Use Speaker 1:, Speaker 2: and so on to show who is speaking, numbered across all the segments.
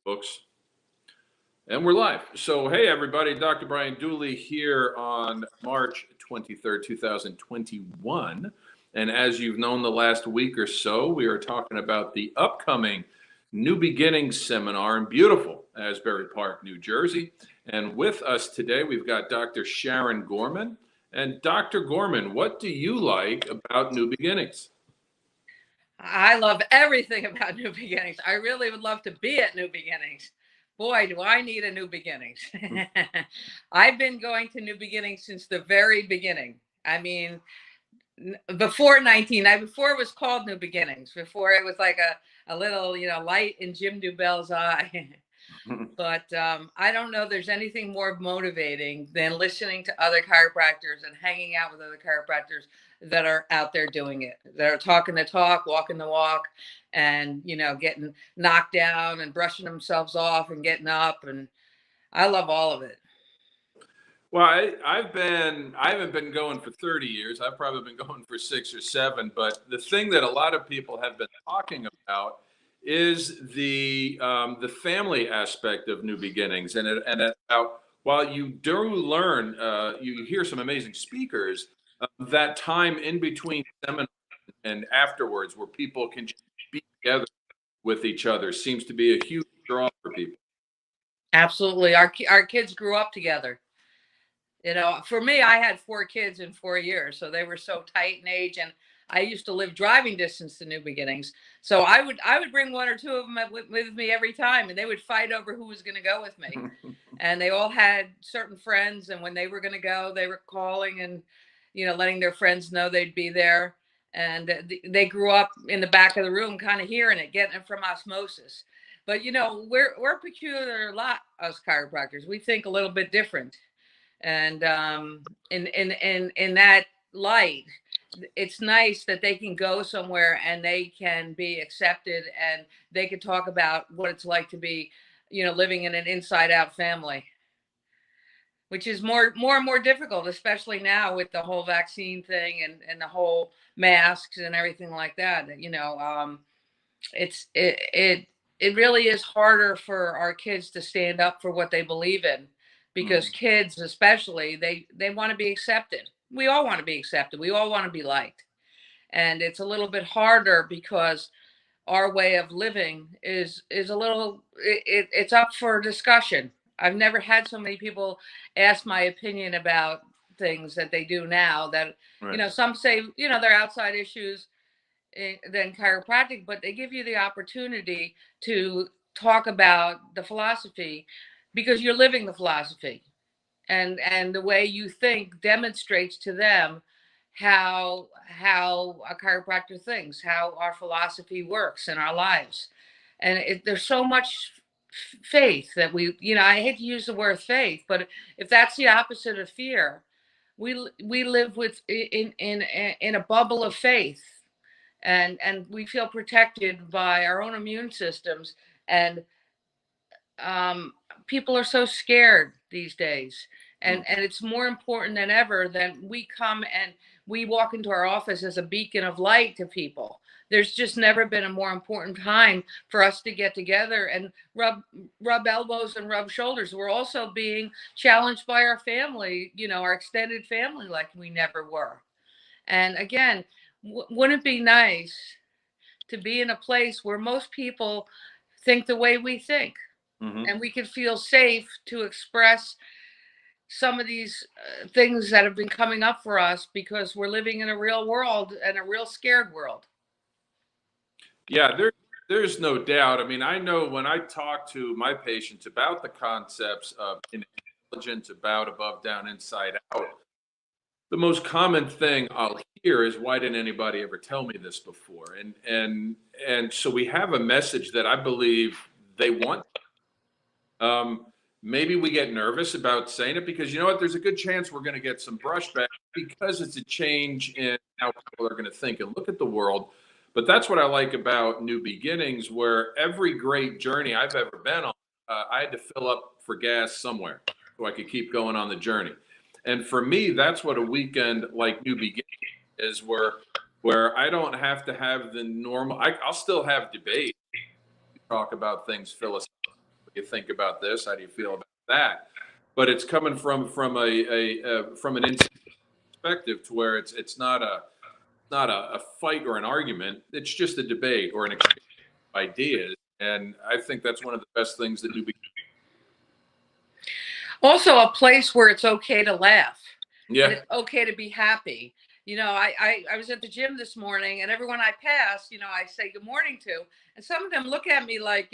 Speaker 1: Books. And we're live. So, hey, everybody, Dr. Brian Dooley here on March 23rd, 2021. And as you've known the last week or so, we are talking about the upcoming New Beginnings seminar in beautiful Asbury Park, New Jersey. And with us today, we've got Dr. Sharon Gorman. And Dr. Gorman, what do you like about New Beginnings?
Speaker 2: I love everything about New Beginnings. I really would love to be at New Beginnings. Boy, do I need a New Beginnings. I've been going to New Beginnings since the very beginning. I mean, before it was called New Beginnings, before it was like a little, light in Jim Dubell's eye. But I don't know there's anything more motivating than listening to other chiropractors and hanging out with other chiropractors that are out there doing it, that are talking the talk, walking the walk, and, getting knocked down and brushing themselves off and getting up. And I love all of it.
Speaker 1: Well, I haven't been going for 30 years. I've probably been going for 6 or 7. But the thing that a lot of people have been talking about is the family aspect of New Beginnings, and about, while you do learn, you hear some amazing speakers. That time in between seminars and afterwards, where people can just be together with each other, seems to be a huge draw for people.
Speaker 2: Absolutely, our kids grew up together. For me, I had 4 kids in 4 years, so they were so tight in age, and I used to live driving distance to New Beginnings. So I would bring 1 or 2 of them with me every time, and they would fight over who was going to go with me. And they all had certain friends, and when they were going to go, they were calling and, letting their friends know they'd be there. And they grew up in the back of the room, kind of hearing it, getting it from osmosis. But, we're peculiar a lot, us chiropractors. We think a little bit different. And in that light, it's nice that they can go somewhere and they can be accepted, and they can talk about what it's like to be, living in an inside out family, which is more and more difficult, especially now with the whole vaccine thing and the whole masks and everything like that. It really is harder for our kids to stand up for what they believe in, because kids especially, they want to be accepted. We all want to be accepted. We all want to be liked. And it's a little bit harder because our way of living is a little, it's up for discussion. I've never had so many people ask my opinion about things that they do now that,
Speaker 1: Right.
Speaker 2: Some say, they're outside issues than chiropractic, but they give you the opportunity to talk about the philosophy, because you're living the philosophy, and the way you think demonstrates to them how a chiropractor thinks, how our philosophy works in our lives. And there's so much faith that I hate to use the word faith, but if that's the opposite of fear, we live in a bubble of faith, and we feel protected by our own immune systems. And people are so scared these days, and it's more important than ever that we come and we walk into our office as a beacon of light to people. There's just never been a more important time for us to get together and rub elbows and rub shoulders. We're also being challenged by our family, our extended family, like we never were. And again, wouldn't it be nice to be in a place where most people think the way we think? And we can feel safe to express some of these things that have been coming up for us, because we're living in a real world, and a real scared world.
Speaker 1: Yeah, there's no doubt. I mean, I know when I talk to my patients about the concepts of intelligence, about above, down, inside out, the most common thing I'll hear is, why didn't anybody ever tell me this before? And so we have a message that I believe they want. Maybe we get nervous about saying it, because you know what, there's a good chance we're going to get some brushback, because it's a change in how people are going to think and look at the world. But that's what I like about New Beginnings, where every great journey I've ever been on, I had to fill up for gas somewhere so I could keep going on the journey. And for me, that's what a weekend like New Beginnings is, where I don't have to have the normal, I'll still have debate, talk about things philosophically, you think about this? How do you feel about that? But it's coming from from an inside perspective to where it's not a fight or an argument. It's just a debate or an exchange of ideas. And I think that's one of the best things that New.
Speaker 2: Also a place where it's okay to laugh and
Speaker 1: Yeah.
Speaker 2: it's okay to be happy. I was at the gym this morning, and everyone I pass, I say good morning to, and some of them look at me like,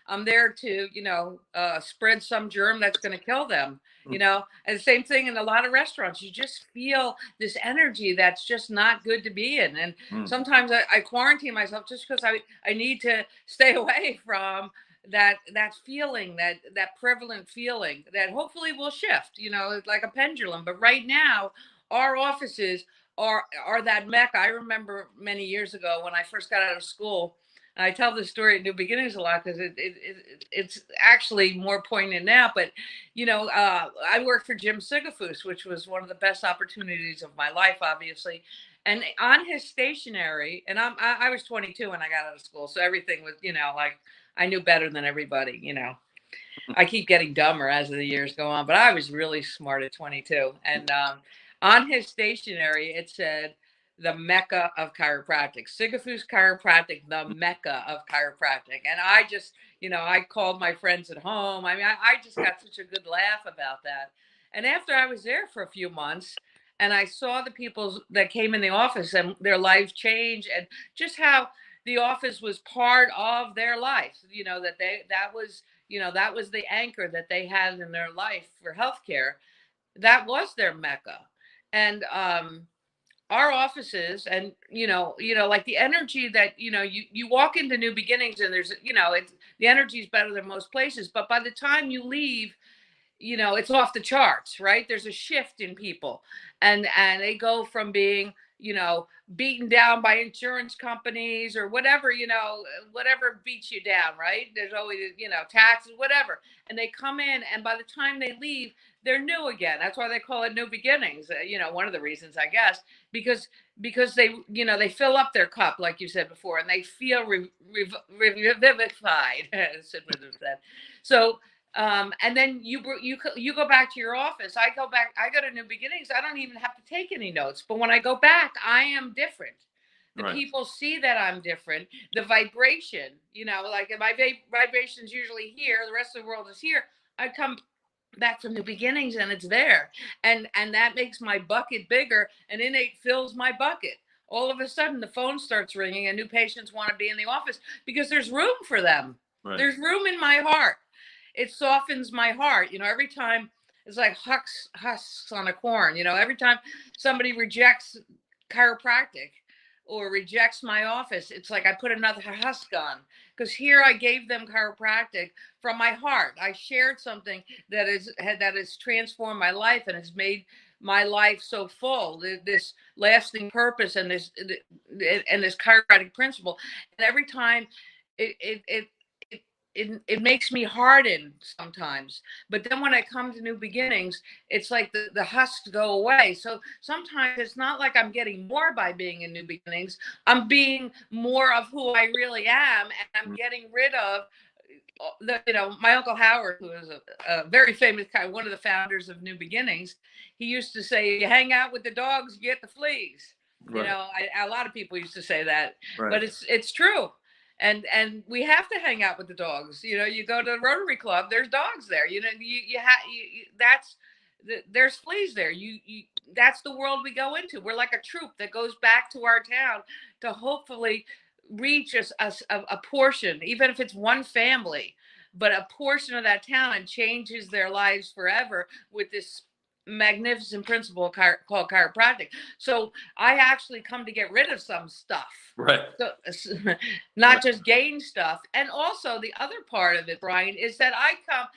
Speaker 2: I'm there to, spread some germ that's going to kill them. And the same thing in a lot of restaurants. You just feel this energy that's just not good to be in. And
Speaker 1: Mm.
Speaker 2: sometimes I quarantine myself just because I need to stay away from that feeling, that prevalent feeling that hopefully will shift, like a pendulum. But right now, our offices are that mecca. I remember many years ago when I first got out of school, and I tell this story at New Beginnings a lot because it's actually more poignant now. But I worked for Jim Sigafus, which was one of the best opportunities of my life, obviously. And on his stationery, and I was 22 when I got out of school, so everything was, like I knew better than everybody. I keep getting dumber as the years go on, but I was really smart at 22. And on his stationery, it said, the Mecca of chiropractic, Sigafus Chiropractic, the Mecca of chiropractic. And I just, I called my friends at home. I mean, I just got such a good laugh about that. And after I was there for a few months, and I saw the people that came in the office and their life change, and just how the office was part of their life, that was the anchor that they had in their life for healthcare. That was their mecca. And our offices, and like the energy that you walk into New Beginnings, and there's it's the energy is better than most places, but by the time you leave, it's off the charts, right? There's a shift in people, and they go from being, beaten down by insurance companies or whatever, whatever beats you down, right? There's always, taxes, whatever. And they come in, and by the time they leave, they're new again. That's why they call it New Beginnings. One of the reasons, I guess, because they, they fill up their cup, like you said before, and they feel revivified, as Sid Withers said. So, and then you go back to your office. I go to New Beginnings. I don't even have to take any notes. But when I go back, I am different. The
Speaker 1: Right.
Speaker 2: people see that I'm different. The vibration, like my vibration's usually here. The rest of the world is here. I come back from New Beginnings, and it's there. And that makes my bucket bigger, and innate fills my bucket. All of a sudden, the phone starts ringing, and new patients want to be in the office because there's room for them.
Speaker 1: Right.
Speaker 2: There's room in my heart. It softens my heart. Every time it's like husks on a corn. Every time somebody rejects chiropractic or rejects my office, it's like I put another husk on, because here I gave them chiropractic from my heart. I shared something that has transformed my life and has made my life so full, this lasting purpose, and this chiropractic principle. And every time it makes me harden sometimes. But then when I come to New Beginnings, it's like the husks go away. So sometimes it's not like I'm getting more by being in New Beginnings. I'm being more of who I really am, and I'm getting rid of my Uncle Howard, who is a very famous guy, one of the founders of New Beginnings. He used to say, you hang out with the dogs, you get the fleas.
Speaker 1: Right.
Speaker 2: A lot of people used to say that,
Speaker 1: Right.
Speaker 2: but it's true. And we have to hang out with the dogs. You go to the Rotary Club, there's dogs there. There's fleas there. That's the world we go into. We're like a troop that goes back to our town to hopefully reach a portion, even if it's one family, but a portion of that town, and changes their lives forever with this magnificent principle called chiropractic. So I actually come to get rid of some stuff.
Speaker 1: Right.
Speaker 2: So, not just gain stuff. And also the other part of it, Brian, is that I come,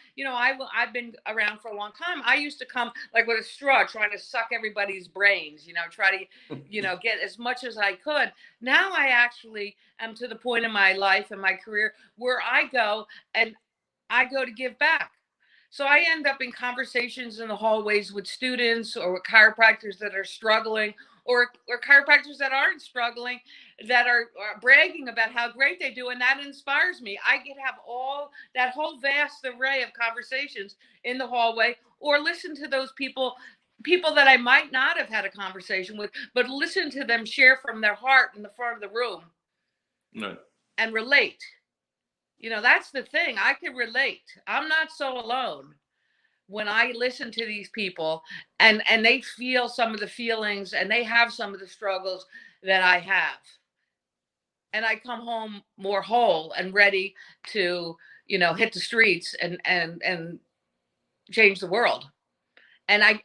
Speaker 2: I've been around for a long time. I used to come like with a straw, trying to suck everybody's brains, try to, get as much as I could. Now I actually am to the point in my life and my career where I go to give back. So I end up in conversations in the hallways with students or with chiropractors that are struggling, or chiropractors that aren't struggling, that are bragging about how great they do, and that inspires me. I get to have all that whole vast array of conversations in the hallway, or listen to those people that I might not have had a conversation with, but listen to them share from their heart in the front of the room.
Speaker 1: Right.
Speaker 2: And relate. That's the thing. I can relate. I'm not so alone when I listen to these people, and they feel some of the feelings, and they have some of the struggles that I have. And I come home more whole and ready to, hit the streets and change the world. And I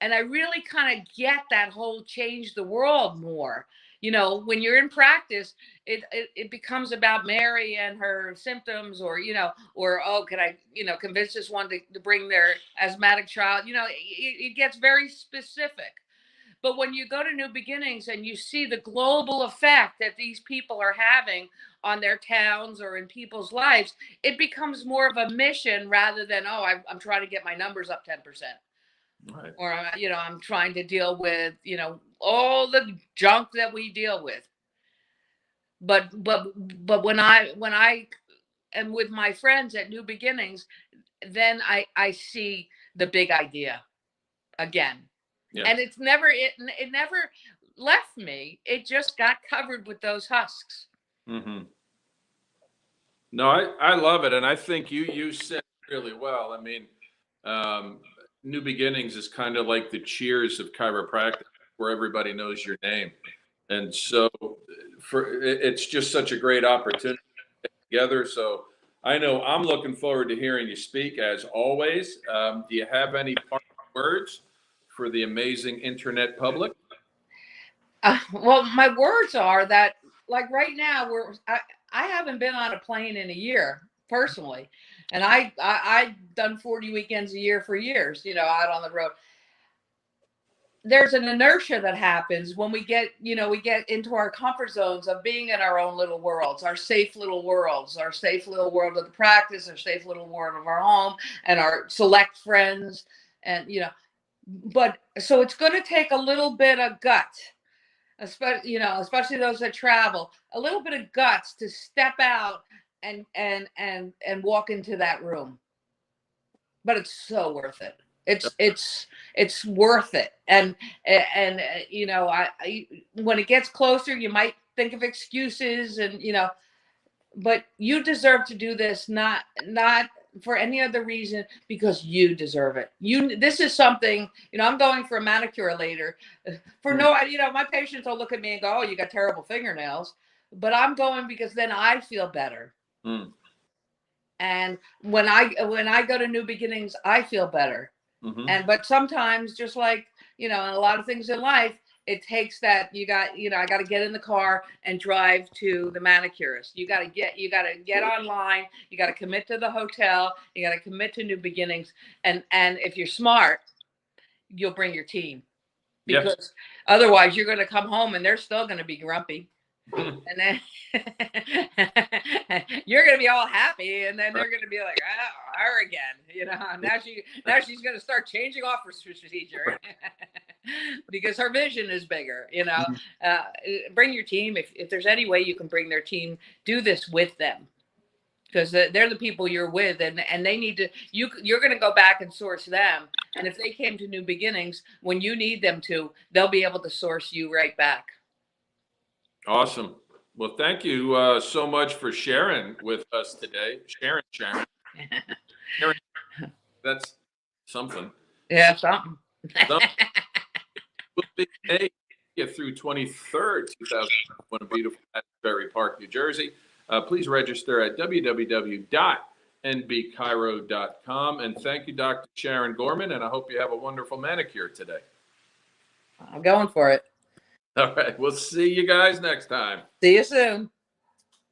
Speaker 2: really kind of get that whole change the world more. When you're in practice, it becomes about Mary and her symptoms, or oh, can I convince this one to bring their asthmatic child. It gets very specific. But when you go to New Beginnings and you see the global effect that these people are having on their towns or in people's lives, it becomes more of a mission rather than, oh, I'm trying to get my numbers up 10%.
Speaker 1: Right.
Speaker 2: Or I'm trying to deal with all the junk that we deal with. But when I am with my friends at New Beginnings, then I see the big idea again.
Speaker 1: Yeah.
Speaker 2: And it never left me. It just got covered with those husks.
Speaker 1: Mm-hmm. No, I love it, and I think you said it really well. I mean, New Beginnings is kind of like the Cheers of chiropractic, where everybody knows your name, and so it's just such a great opportunity to get together. So I know I'm looking forward to hearing you speak, as always. Do you have any parting words for the amazing internet public?
Speaker 2: Well, my words are that, like right now, I haven't been on a plane in a year personally, and I've done 40 weekends a year for years, out on the road. There's an inertia that happens when we get into our comfort zones of being in our own little worlds, our safe little worlds, our safe little world of the practice, our safe little world of our home, and our select friends, and but so it's going to take a little bit of guts, especially those that travel, a little bit of guts to step out and walk into that room. But it's so worth it. It's worth it. And I when it gets closer, you might think of excuses, and but you deserve to do this, not for any other reason, because you deserve it. This is something, I'm going for a manicure later for my patients will look at me and go, oh, you got terrible fingernails, but I'm going because then I feel better. And when I go to New Beginnings, I feel better. Mm-hmm. But sometimes, just like in a lot of things in life, it takes that I got to get in the car and drive to the manicurist. You got to get online. You got to commit to the hotel. You got to commit to New Beginnings. And if you're smart, you'll bring your team, because otherwise you're going to come home and they're still going to be grumpy. And then you're going to be all happy, and then they're going to be like, oh, her again, now she's going to start changing off her procedure because her vision is bigger. Bring your team. If there's any way you can bring their team, do this with them, because they're the people you're with, and they need to, you're going to go back and source them. And if they came to New Beginnings when you need them to, they'll be able to source you right back.
Speaker 1: Awesome. Well, thank you so much for sharing with us today. Sharon. That's something.
Speaker 2: Yeah, something.
Speaker 1: We'll be through 23rd, 2021 in beautiful Asbury Park, New Jersey. Please register at www.nbchiro.com. And thank you, Dr. Sharon Gorman, and I hope you have a wonderful manicure today.
Speaker 2: I'm going for it.
Speaker 1: All right. We'll see you guys next time.
Speaker 2: See you soon.